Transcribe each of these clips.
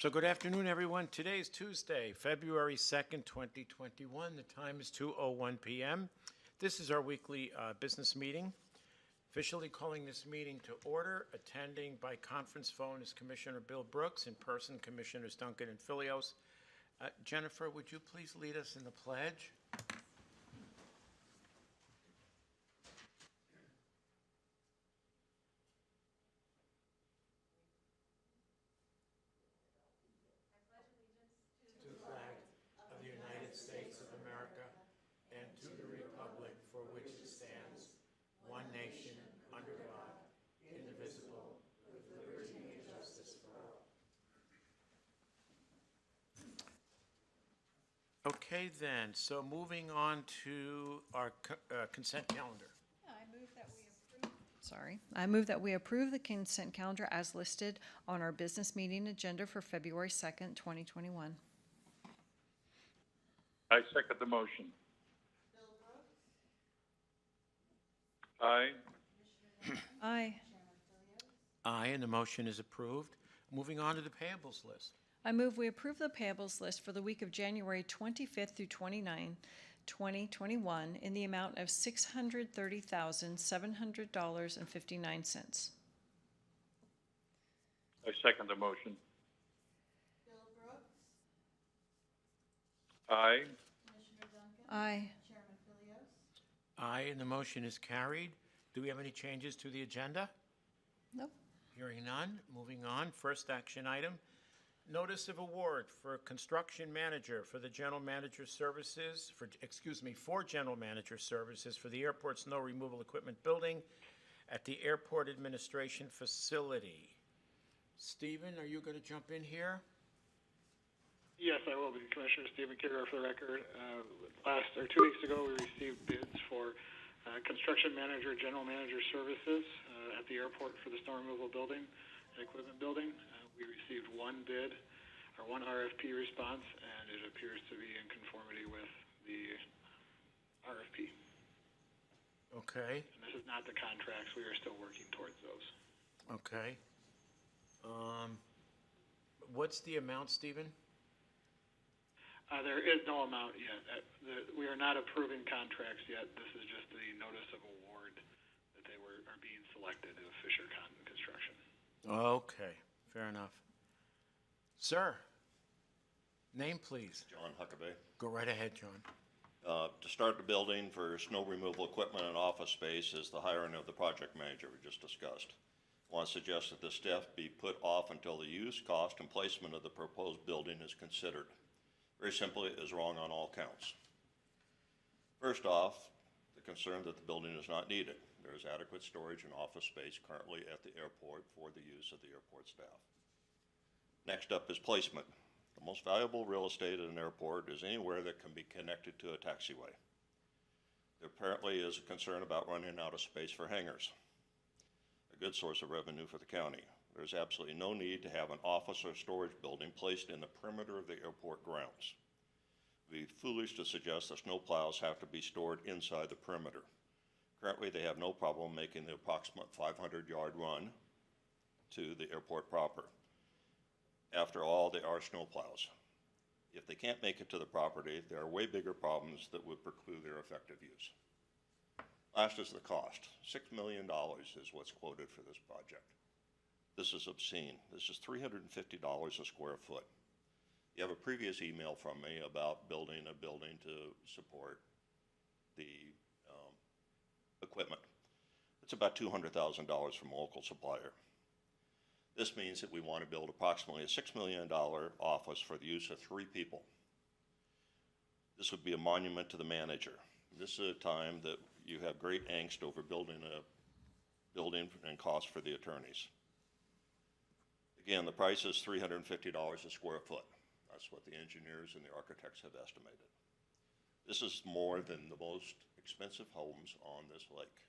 So good afternoon, everyone. Today is Tuesday, February 2nd, 2021. The time is 2:01 p.m. This is our weekly business meeting. Officially calling this meeting to order. Attending by conference phone is Commissioner Bill Brooks. In person, Commissioners Duncan and Filios. Jennifer, would you please lead us in the pledge? To the flag of the United States of America and to the republic for which it stands, one nation, under God, indivisible, with liberty and justice for all. Okay then, so moving on to our consent calendar. I move that we approve the consent calendar as listed on our business meeting agenda for February 2nd, 2021. I second the motion. Aye. Aye. Aye, and the motion is approved. Moving on to the payables list. I move we approve the payables list for the week of January 25th through 29th, 2021 in the amount of $630,700.59. I second the motion. Aye. Aye. Aye, and the motion is carried. Do we have any changes to the agenda? Nope. Hearing none, moving on. First action item, notice of award for construction manager for the general manager services, for general manager services for the airport snow removal equipment building at the airport administration facility. Stephen, are you going to jump in here? Yes, I will be. Commissioner Stephen Kidder for the record. 2 weeks ago, we received bids for construction manager, general manager services at the airport for the snow removal building and equipment building. We received one bid, or one RFP response, and it appears to be in conformity with the RFP. Okay. And this is not the contracts. We are still working towards those. Okay. What's the amount, Stephen? There is no amount yet. We are not approving contracts yet. This is just the notice of award that they are being selected of Fisher Cotton Construction. Okay, fair enough. Sir, name please. John Huckabee. Go right ahead, John. To start the building for snow removal equipment and office space is the hiring of the project manager we just discussed. I want to suggest that this step be put off until the use, cost, and placement of the proposed building is considered. Very simply, it is wrong on all counts. First off, the concern that the building is not needed. There is adequate storage and office space currently at the airport for the use of the airport staff. Next up is placement. The most valuable real estate at an airport is anywhere that can be connected to a taxiway. There apparently is a concern about running out of space for hangars, a good source of revenue for the county. There's absolutely no need to have an office or storage building placed in the perimeter of the airport grounds. It would be foolish to suggest that snow plows have to be stored inside the perimeter. Currently, they have no problem making the approximate 500-yard run to the airport proper. After all, they are snow plows. If they can't make it to the property, there are way bigger problems that would preclude their effective use. Last is the cost. $6 million is what's quoted for this project. This is obscene. This is $350 a square foot. You have a previous email from me about building a building to support the equipment. It's about $200,000 from a local supplier. This means that we want to build approximately a $6 million office for the use of 3 people. This would be a monument to the manager. This is a time that you have great angst over building a building and cost for the attorneys. Again, the price is $350 a square foot. That's what the engineers and the architects have estimated. This is more than the most expensive homes on this lake.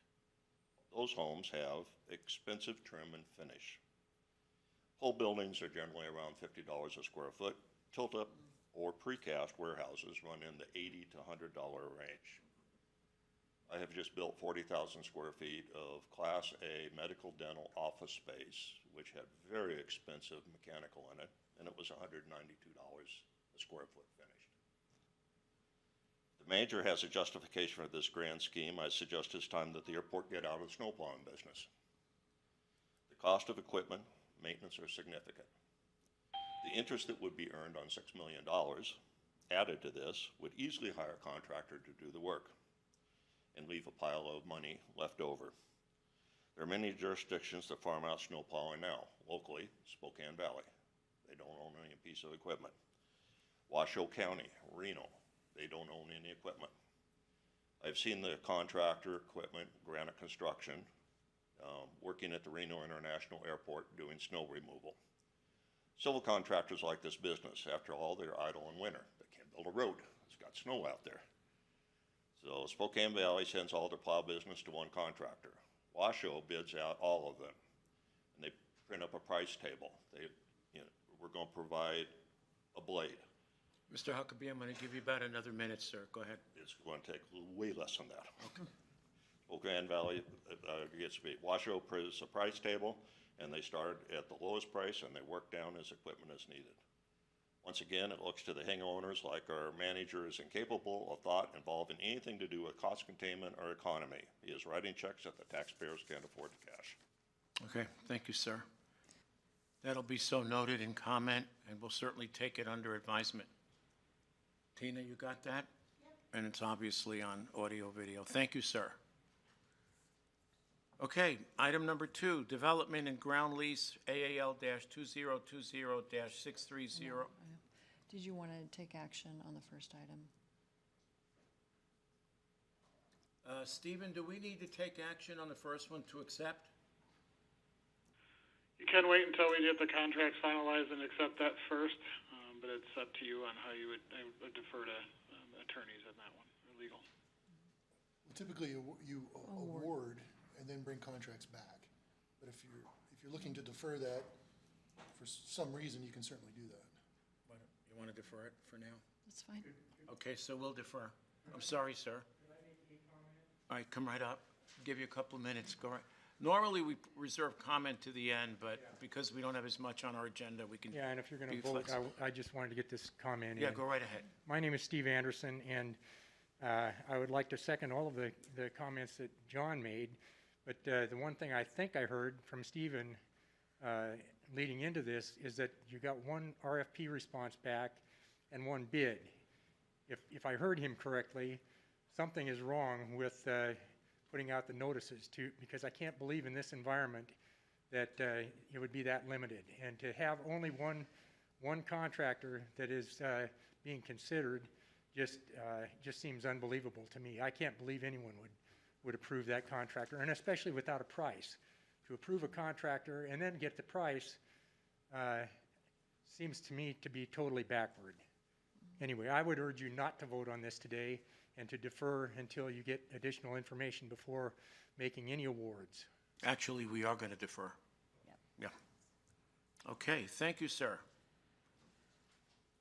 Those homes have expensive trim and finish. Whole buildings are generally around $50 a square foot. Tilt-up or precast warehouses run in the $80 to $100 range. I have just built 40,000 square feet of Class A medical dental office space, which had very expensive mechanical in it, and it was $192 a square foot finished. The manager has a justification for this grand scheme. I suggest it's time that the airport get out of the snowplowing business. The cost of equipment, maintenance are significant. The interest that would be earned on $6 million added to this would easily hire a contractor to do the work and leave a pile of money left over. There are many jurisdictions that farm out snow plowing now. Locally, Spokane Valley, they don't own any piece of equipment. Washoe County, Reno, they don't own any equipment. I've seen the contractor equipment, Granite Construction, working at the Reno International Airport doing snow removal. Civil contractors like this business. After all, they're idle in winter. They can't build a road. It's got snow out there. So Spokane Valley sends all their plow business to one contractor. Washoe bids out all of them, and they print up a price table. We're going to provide a blade. Mr. Huckabee, I'm going to give you about another minute, sir. Go ahead. It's going to take way less than that. Okay. Spokane Valley gets beat. Washoe puts a price table, and they start at the lowest price, and they work down as equipment is needed. Once again, it looks to the hangar owners like our manager is incapable of thought involving anything to do with cost containment or economy. He is writing checks that the taxpayers can't afford to cash. Okay, thank you, sir. That'll be so noted in comment, and we'll certainly take it under advisement. Tina, you got that? Yep. And it's obviously on audio, video. Thank you, sir. Okay, item number 2, development and ground lease, AAL-2020-630. Did you want to take action on the first item? Stephen, do we need to take action on the first one to accept? You can wait until we get the contracts finalized and accept that first, but it's up to you on how I would defer to attorneys on that one, or legal. Typically, you award and then bring contracts back. But if you're looking to defer that for some reason, you can certainly do that. You want to defer it for now? That's fine. Okay, so we'll defer. I'm sorry, sir. All right, come right up. Give you a couple of minutes. Go right. Normally, we reserve comment to the end, but because we don't have as much on our agenda, we can. Yeah, and if you're going be to vote, flexible. I just wanted to get this comment in. Yeah, go right ahead. My name is Steve Anderson, and I would like to second all of the comments that John made. But the one thing I think I heard from Stephen leading into this is that you got one RFP response back and one bid. If I heard him correctly, something is wrong with putting out the notices because I can't believe in this environment that it would be that limited. And to have only one contractor that is being considered just seems unbelievable to me. I can't believe anyone would approve that contractor, and especially without a price. To approve a contractor and then get the price seems to me to be totally backward. Anyway, I would urge you not to vote on this today and to defer until you get additional information before making any awards. Actually, we are going to defer. Yep. Yeah. Okay, thank you, sir.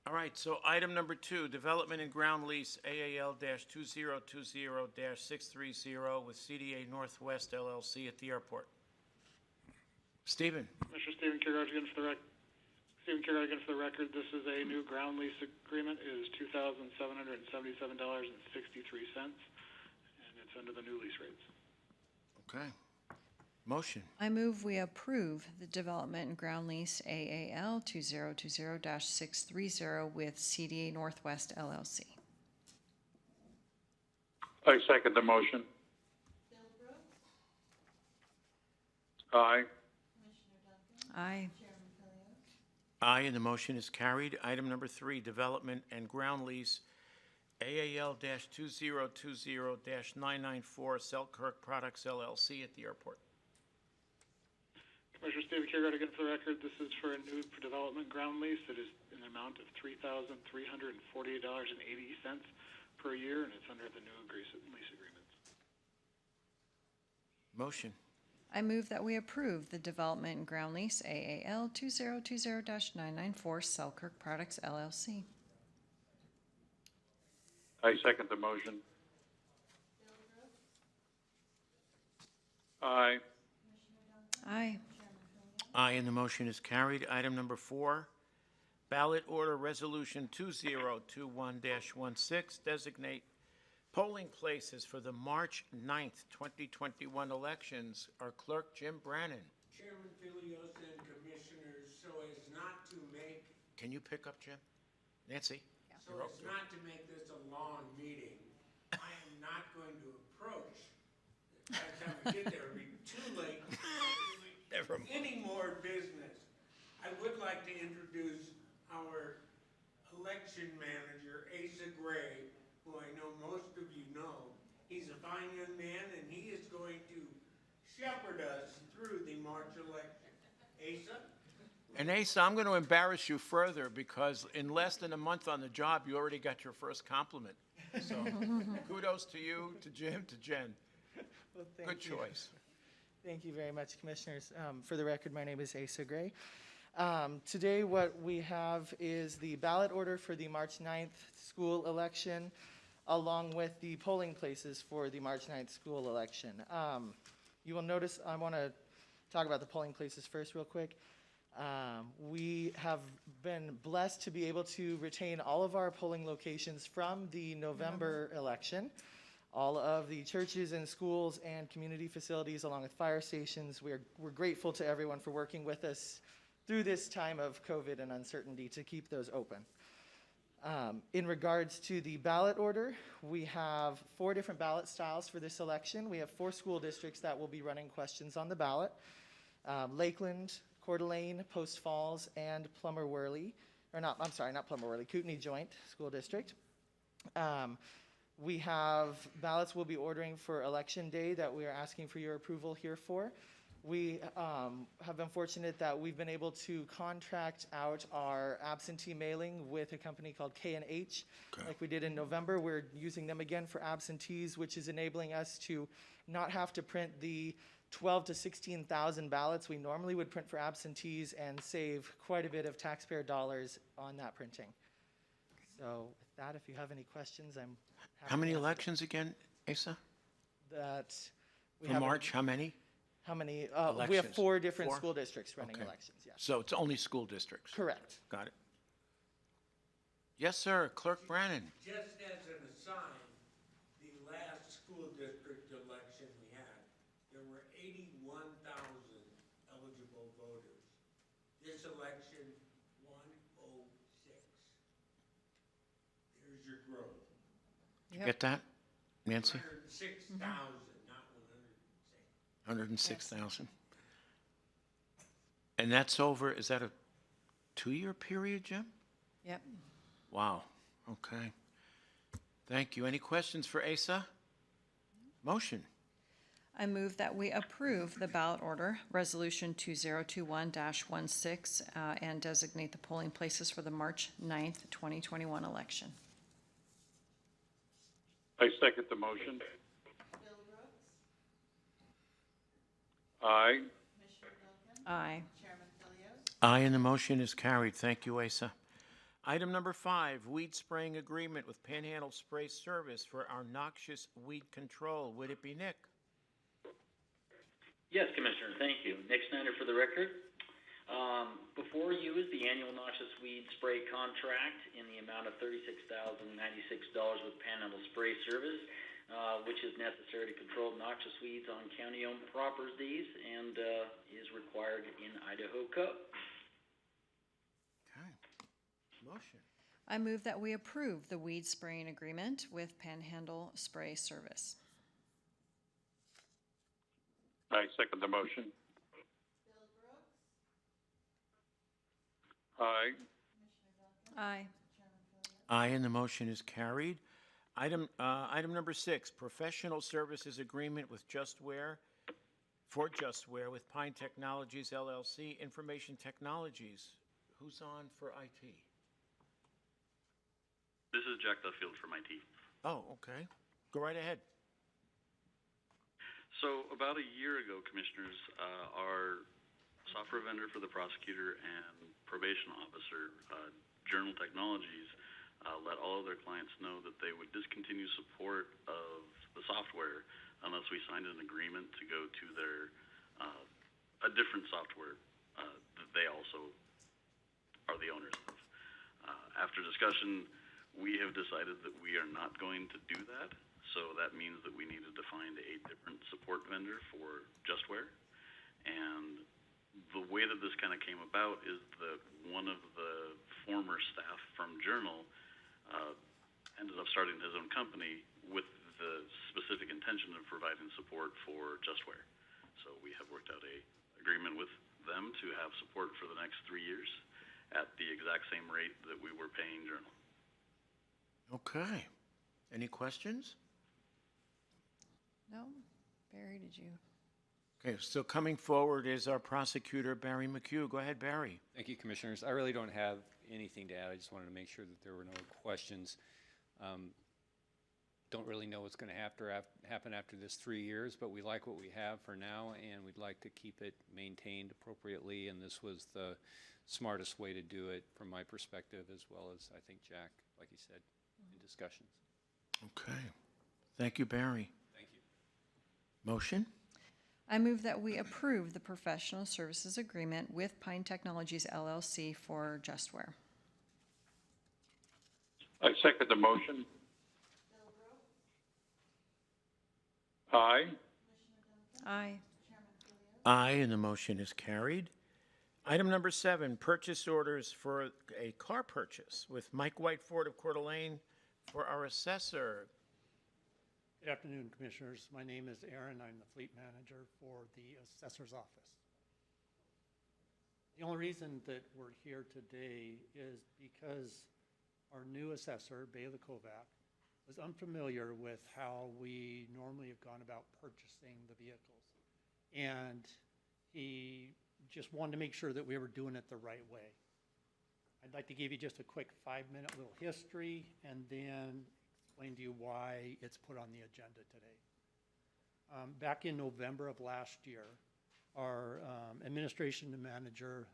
All right, so item number 2, development and ground lease, AAL-2020-630 with CDA Northwest LLC at the airport. Stephen. Commissioner Stephen Kierkegaard for the record. This is a new ground lease agreement. It is $2,777.63, and it's under the new lease rates. Okay. Motion. I move we approve the development and ground lease AAL-2020-630 with CDA Northwest LLC. I second the motion. Aye. Aye. Aye, and the motion is carried. Item number 3, development and ground lease, AAL-2020-994 Selkirk Products LLC at the airport. Commissioner Stephen Kierkegaard again for the record. This is for a new development ground lease. It is an amount of $3,348.80 per year, and it's under the new lease agreements. Motion. I move that we approve the development and ground lease AAL-2020-994 Selkirk Products LLC. I second the motion. Aye. Aye. Aye, and the motion is carried. Item number 4, Ballot Order Resolution 2021-16, designate polling places for the March 9th, 2021 elections. Our clerk, Jim Brannon. Chairman Filios and Commissioners, so as not to make, Can you pick up, Jim? Nancy? so as not to make this a long meeting, I am not going to approach, by the time we get there, it'll be too late to Never do any more business. I would like to introduce our election manager, Asa Gray, who I know most of you know. He's a fine young man, and he is going to shepherd us through the March election. Asa? And Asa, I'm going to embarrass you further because in less than a month on the job, you already got your first compliment. So kudos to you, to Jim, to Jen. Well, Good choice. Thank you very much, Commissioners. For the record, my name is Asa Gray. Today, what we have is the ballot order for the March 9th school election, along with the polling places for the March 9th school election. You will notice, I want to talk about the polling places first real quick. We have been blessed to be able to retain all of our polling locations from the November election. All of the churches and schools and community facilities, along with fire stations, we're grateful to everyone for working with us through this time of COVID and uncertainty to keep those open. In regards to the ballot order, we have 4 different ballot styles for this election. We have 4 school districts that will be running questions on the ballot. Lakeland, Coeur d'Alene, Post Falls, and Plummer-Worley, not Plummer-Worley, Kootenai Joint School District. We have ballots we'll be ordering for Election Day that we are asking for your approval here for. We have been fortunate that we've been able to contract out our absentee mailing with a company called K&H. Okay. Like we did in November, we're using them again for absentees, which is enabling us to not have to print the 12,000 to 16,000 ballots we normally would print for absentees and save quite a bit of taxpayer dollars on that printing. So with that, if you have any questions, I'm happy How many to answer elections again, Asa? that. We For have March, how many? How many? We have Elections. 4 different 4? school districts running Okay. elections, yes. So it's only school districts? Correct. Got it. Yes, sir, Clerk Brannon. Just as an aside, the last school district election we had, there were 81,000 eligible voters. This election, 106. There's your growth. Get that, Nancy? 106,000, not 106. 106,000. And that's over, is that a 2-year period, Jim? Yep. Wow, okay. Thank you. Any questions for Asa? Motion. I move that we approve the ballot order, Resolution 2021-16, and designate the polling places for the March 9th, 2021 election. I second the motion. Aye. Aye. Aye, and the motion is carried. Thank you, Asa. Item number 5, weed spraying agreement with Panhandle Spray Service for our noxious weed control. Would it be Nick? Yes, Commissioner, thank you. Nick Snyder for the record. Before you is the annual noxious weed spray contract in the amount of $36,096 with Panhandle Spray Service, which is necessary to control noxious weeds on county-owned properties and is required in Idaho code. Okay. Motion. I move that we approve the weed spraying agreement with Panhandle Spray Service. I second the motion. Aye. Aye. Aye, and the motion is carried. Item number 6, professional services agreement with Justware, for Justware with Pine Technologies LLC, Information Technologies. Who's on for IT? This is Jack Duffield from IT. Oh, okay. Go right ahead. So about a year ago, Commissioners, our software vendor for the prosecutor and probation officer, Journal Technologies, let all of their clients know that they would discontinue support of the software unless we signed an agreement to go to their a different software that they also are the owners of. After discussion, we have decided that we are not going to do that. So that means that we needed to find a different support vendor for Justware. And the way that this kind of came about is that one of the former staff from Journal ended up starting his own company with the specific intention of providing support for Justware. So we have worked out a agreement with them to have support for the next 3 years at the exact same rate that we were paying Journal. Okay. Any questions? No? Barry, did you? Okay, so coming forward is our prosecutor, Barry McHugh. Go ahead, Barry. Thank you, Commissioners. I really don't have anything to add. I just wanted to make sure that there were no questions. Don't really know what's going to happen after this 3 years, but we like what we have for now, and we'd like to keep it maintained appropriately, and this was the smartest way to do it from my perspective, as well as, I think, Jack, like he said, in discussions. Okay. Thank you, Barry. Thank you. Motion? I move that we approve the professional services agreement with Pine Technologies LLC for Justware. I second the motion. Aye. Aye. Aye, and the motion is carried. Item number 7, purchase orders for a car purchase with Mike Whiteford of Coeur d'Alene for our assessor. Good afternoon, Commissioners. My name is Aaron. I'm the fleet manager for the assessor's office. The only reason that we're here today is because our new assessor, Bela Kovac, was unfamiliar with how we normally have gone about purchasing the vehicles. And he just wanted to make sure that we were doing it the right way. I'd like to give you just a quick 5-minute little history and then explain to you why it's put on the agenda today. Back in November of last year, our administration manager,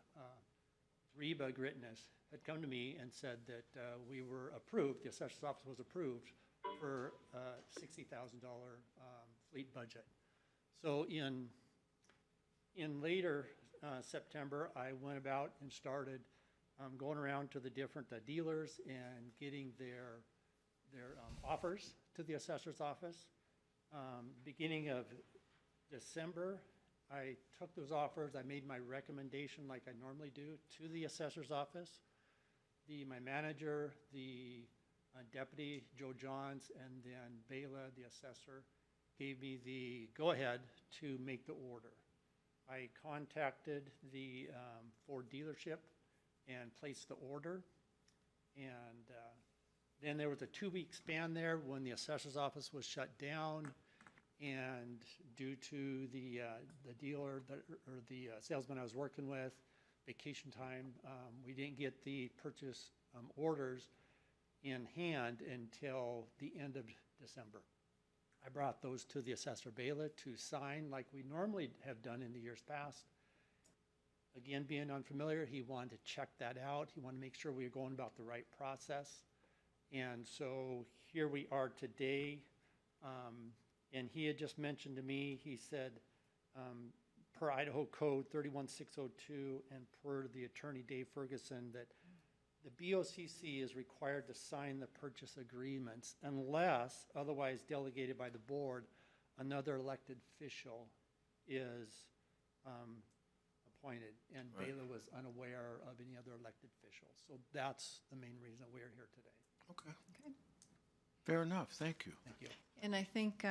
Reba Gritness, had come to me and said that we were approved, the assessor's office was approved for a $60,000 fleet budget. So in later September, I went about and started going around to the different dealers and getting their offers to the assessor's office. Beginning of December, I took those offers, I made my recommendation like I normally do to the assessor's office. My manager, the deputy, Joe Johns, and then Bela, the assessor, gave me the go-ahead to make the order. I contacted the Ford dealership and placed the order. And then there was a 2-week span there when the assessor's office was shut down. And due to the dealer or the salesman I was working with, vacation time, we didn't get the purchase orders in hand until the end of December. I brought those to the assessor Bela to sign like we normally have done in the years past. Again, being unfamiliar, he wanted to check that out. He wanted to make sure we were going about the right process. And so here we are today. And he had just mentioned to me, he said, per Idaho Code 31602 and per the attorney Dave Ferguson, that the BOCC is required to sign the purchase agreements unless otherwise delegated by the board, another elected official is appointed. And Right. Bela was unaware of any other elected officials. So that's the main reason we're here today. Okay. Okay. Fair enough. Thank you. Thank you. And I think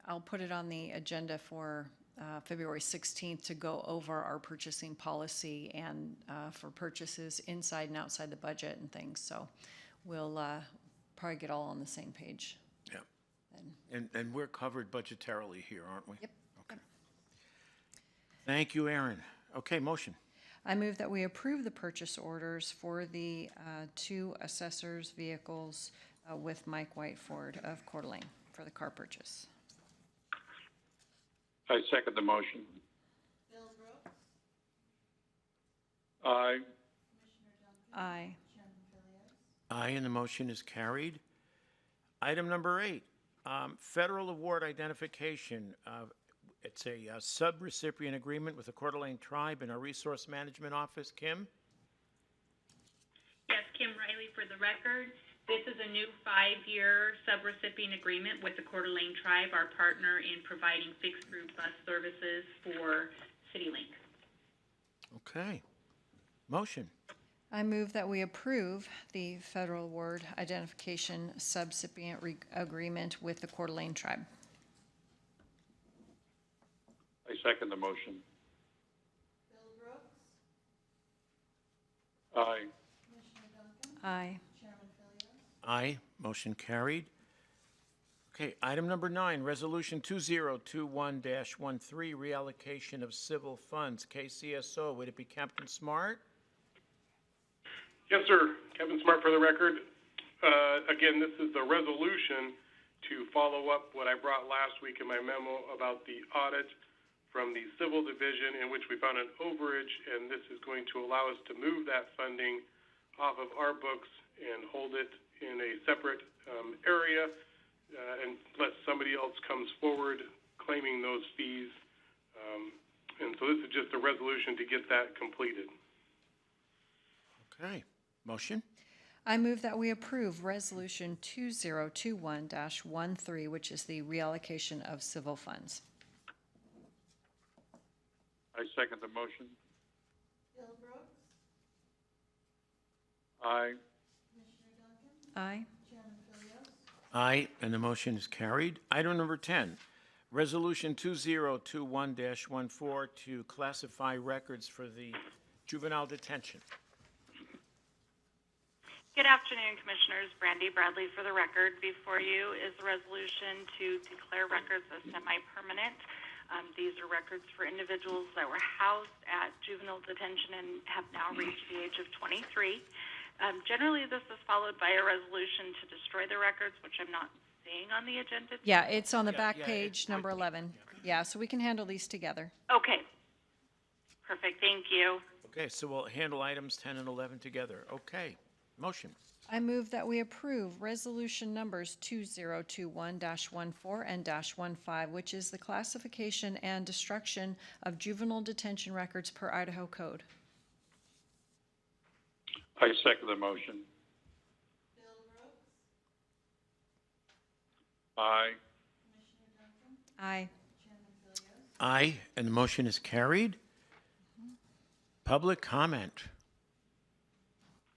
I'll put it on the agenda for February 16th to go over our purchasing policy and for purchases inside and outside the budget and things. So we'll probably get all on the same page. Yeah. Then. And we're covered budgetarily here, aren't we? Yep. Okay. Thank you, Aaron. Okay, motion. I move that we approve the purchase orders for the 2 assessors' vehicles with Mike Whiteford of Coeur d'Alene for the car purchase. I second the motion. Aye. Aye. Aye, and the motion is carried. Item number 8, federal award identification. It's a sub-recipient agreement with the Coeur d'Alene Tribe and our Resource Management Office. Kim? Yes, Kim Riley for the record, this is a new 5-year subrecipient agreement with the Coeur d'Alene Tribe, our partner in providing fixed route bus services for CityLink. Okay. Motion. I move that we approve the Federal Award Identification Subrecipient Agreement with the Coeur d'Alene Tribe. I second the motion. Aye. Aye. Aye. Motion carried. Okay, item number 9, Resolution 2021-13, reallocation of civil funds, KCSO. Would it be Captain Smart? Yes, sir. Kevin Smart for the record. Again, this is the resolution to follow up what I brought last week in my memo about the audit from the Civil Division in which we found an overage, and this is going to allow us to move that funding off of our books and hold it in a separate area unless somebody else comes forward claiming those fees. And so this is just a resolution to get that completed. Okay. Motion. I move that we approve Resolution 2021-13, which is the reallocation of civil funds. I second the motion. Aye. Aye. Aye, and the motion is carried. Item number 10, Resolution 2021-14 to classify records for the juvenile detention. Good afternoon, Commissioners. Brandy Bradley for the record. Before you is the resolution to declare records as semi-permanent. These are records for individuals that were housed at juvenile detention and have now reached the age of 23. Generally, this is followed by a resolution to destroy the records, which I'm not seeing on the agenda. Yeah, it's on the Yeah, back yeah, page, number 11. Yeah, so we can handle these together. Okay. Perfect. Thank you. Okay, so we'll handle items 10 and 11 together. Okay. Motion. I move that we approve resolution numbers 2021-14 and -15, which is the classification and destruction of juvenile detention records per Idaho code. I second the motion. Aye. Aye. Aye, and the motion is carried. Public comment.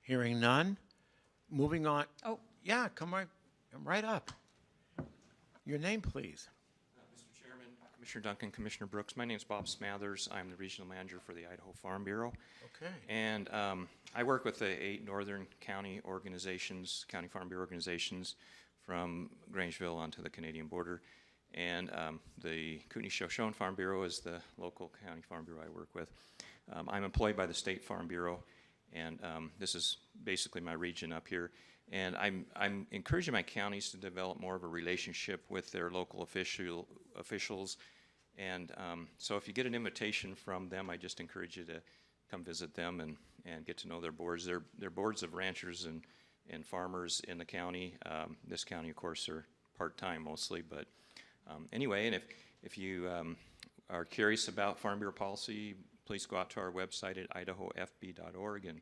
Hearing none. Moving on. Oh. Yeah, come right up. Your name, please. Mr. Chairman, Commissioner Duncan, Commissioner Brooks, my name is Bob Smathers. I'm the Regional Manager for the Idaho Farm Bureau. Okay. And I work with the 8 northern county organizations, County Farm Bureau organizations, from Grangeville onto the Canadian border. And the Kootenai Shoshone Farm Bureau is the local county farm bureau I work with. I'm employed by the State Farm Bureau, and this is basically my region up here. And I'm encouraging my counties to develop more of a relationship with their local officials. And so if you get an invitation from them, I just encourage you to come visit them and get to know their boards. They're boards of ranchers and farmers in the county. This county, of course, are part-time mostly. But anyway, and if you are curious about Farm Bureau policy, please go out to our website at idahofb.org, and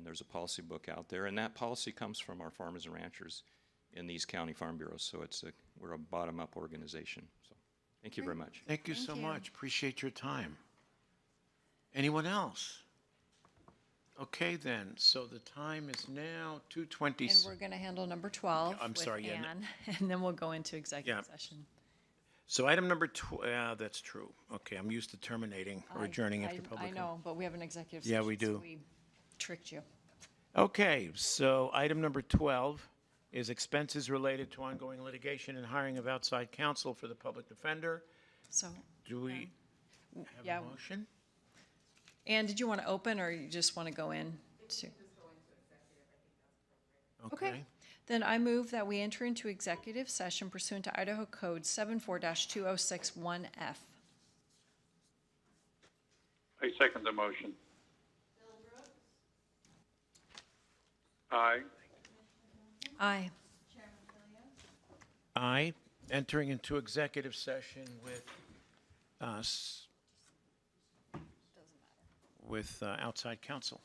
there's a policy book out there. And that policy comes from our farmers and ranchers in these county farm bureaus. So we're a bottom-up organization. So thank you very much. Thank you so much. Appreciate your time. Anyone else? Okay, then. So the time is now 2:20. And we're going to handle number 12 I'm with sorry, yeah, Ann, and then we'll go into executive Yeah. session. So item number 12, that's true. Okay, I'm used to terminating or adjourning after public I comment. know, but we have an executive Yeah, session. we so do. we tricked you. Okay, so item number 12 is expenses related to ongoing litigation and hiring of outside counsel for the public defender. So, Do we have yeah. a motion? Ann, did you want to open, or you just want to go in? Okay. Then I move that we enter into executive session pursuant to Idaho Code 74-2061F. I second the motion. Aye. Aye. Aye. Entering into executive session with outside counsel.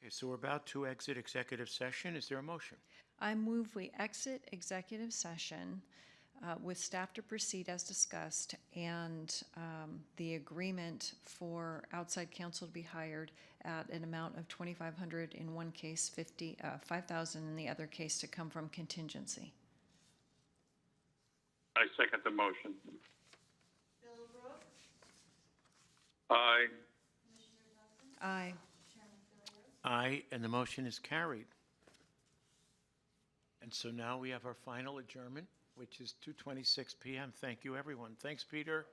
Okay, so we're about to exit executive session. Is there a motion? I move we exit executive session with staff to proceed as discussed and the agreement for outside counsel to be hired at an amount of $2,500 in one case, $5,000 in the other case to come from contingency. I second the motion. Bill Brooks? Aye. Aye. Aye, and the motion is carried. And so now we have our final adjournment, which is 2:26 p.m. Thank you, everyone. Thanks, Peter.